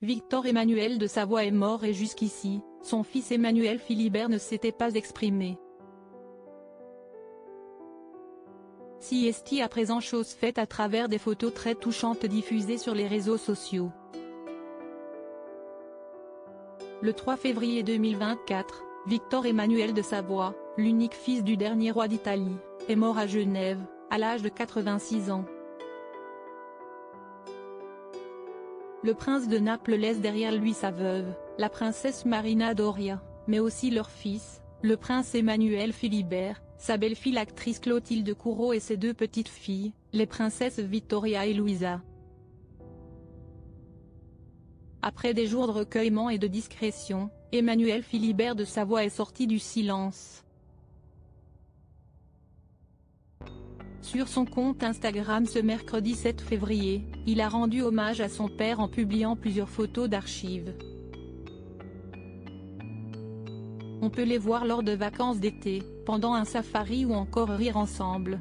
Victor Emmanuel de Savoie est mort et jusqu'ici, son fils Emmanuel Philibert ne s'était pas exprimé. C'est à présent chose faite à travers des photos très touchantes diffusées sur les réseaux sociaux. Le 3 février 2024, Victor Emmanuel de Savoie, l'unique fils du dernier roi d'Italie, est mort à Genève, à l'âge de 86 ans. Le prince de Naples laisse derrière lui sa veuve, la princesse Marina Doria, mais aussi leur fils, le prince Emmanuel Philibert, sa belle-fille l'actrice Clotilde Courreau et ses deux petites filles, les princesses Vittoria et Luisa. Après des jours de recueillement et de discrétion, Emmanuel Philibert de Savoie est sorti du silence. Sur son compte Instagram ce mercredi 7 février, il a rendu hommage à son père en publiant plusieurs photos d'archives. On peut les voir lors de vacances d'été, pendant un safari ou encore rire ensemble.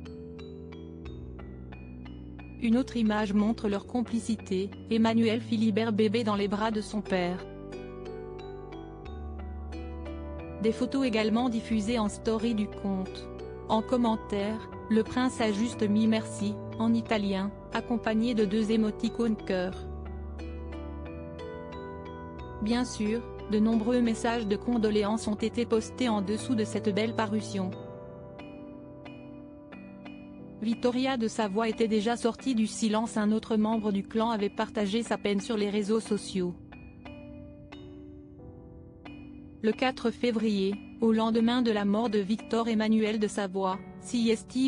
Une autre image montre leur complicité, Emmanuel Philibert bébé dans les bras de son père. Des photos également diffusées en story du compte. En commentaire, le prince a juste mis merci, en italien, accompagné de 2 émoticônes cœur. Bien sûr, de nombreux messages de condoléances ont été postés en dessous de cette belle parution. Vittoria de Savoie était déjà sortie du silence. Un autre membre du clan avait partagé sa peine sur les réseaux sociaux. Le 4 février, au lendemain de la mort de Victor Emmanuel de Savoie, c'est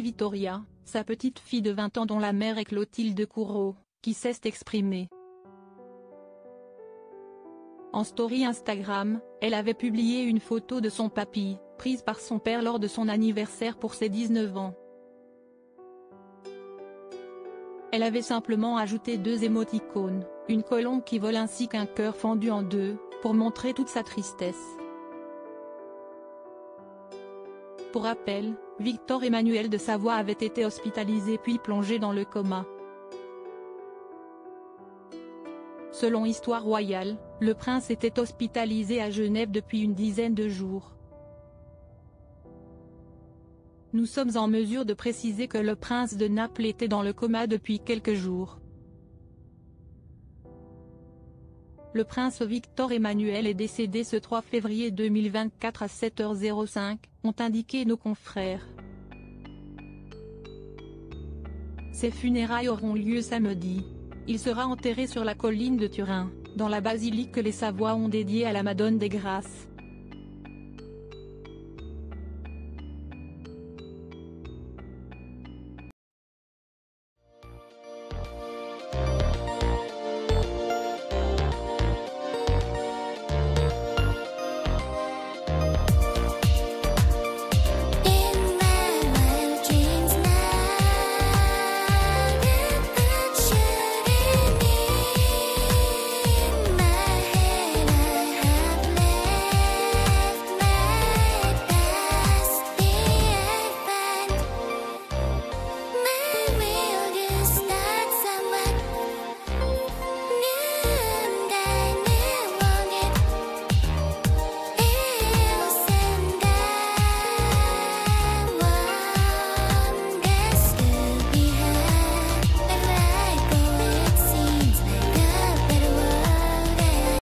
Vittoria, sa petite fille de 20 ans dont la mère est Clotilde Courreau, qui s'est exprimée. En story Instagram, elle avait publié une photo de son papy, prise par son père lors de son anniversaire pour ses 19 ans. Elle avait simplement ajouté 2 émoticônes, une colombe qui vole ainsi qu'un cœur fendu en deux, pour montrer toute sa tristesse. Pour rappel, Victor Emmanuel de Savoie avait été hospitalisé puis plongé dans le coma. Selon Histoire royale, le prince était hospitalisé à Genève depuis une dizaine de jours. Nous sommes en mesure de préciser que le prince de Naples était dans le coma depuis quelques jours. Le prince Victor Emmanuel est décédé ce 3 février 2024 à 7h05, ont indiqué nos confrères. Ses funérailles auront lieu samedi. Il sera enterré sur la colline de Turin, dans la basilique que les Savoie ont dédiée à la Madone des Grâces.